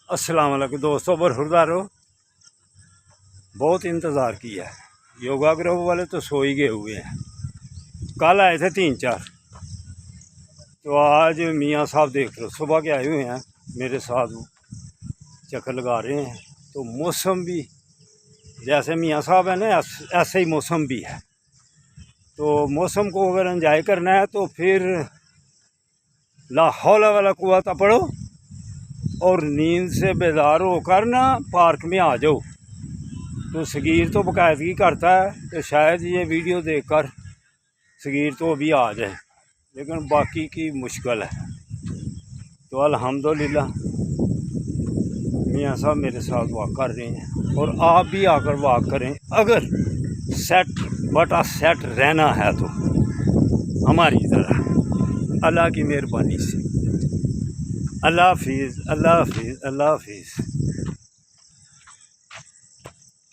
अस्सलाम वालेकुम दोस्तों, बरखुरदारो बहुत इंतज़ार किया है। योगा ग्रुप वाले तो सो ही गए हुए हैं। कल आए थे 3-4, तो आज मियाँ साहब देख लो सुबह के आए हुए हैं मेरे साथ, वो चक्कर लगा रहे हैं। तो मौसम भी जैसे मियाँ साहब है ना, ऐसे ही मौसम भी है। तो मौसम को अगर एंजॉय करना है तो फिर ला हौला वाला कुव्वत पढ़ो और नींद से बेदार होकर ना पार्क में आ जाओ। तो सगीर तो बाकायदगी करता है, तो शायद ये वीडियो देखकर सगीर तो अभी आ जाए, लेकिन बाकी की मुश्किल है। तो अल्हम्दुलिल्लाह मियाँ साहब मेरे साथ वॉक कर रहे हैं और आप भी आकर वॉक करें अगर सेट रहना है तो हमारी तरह, अल्लाह की मेहरबानी से। अल्लाह हाफिज़, अल्लाह हाफिज़, अल्लाह हाफिज़।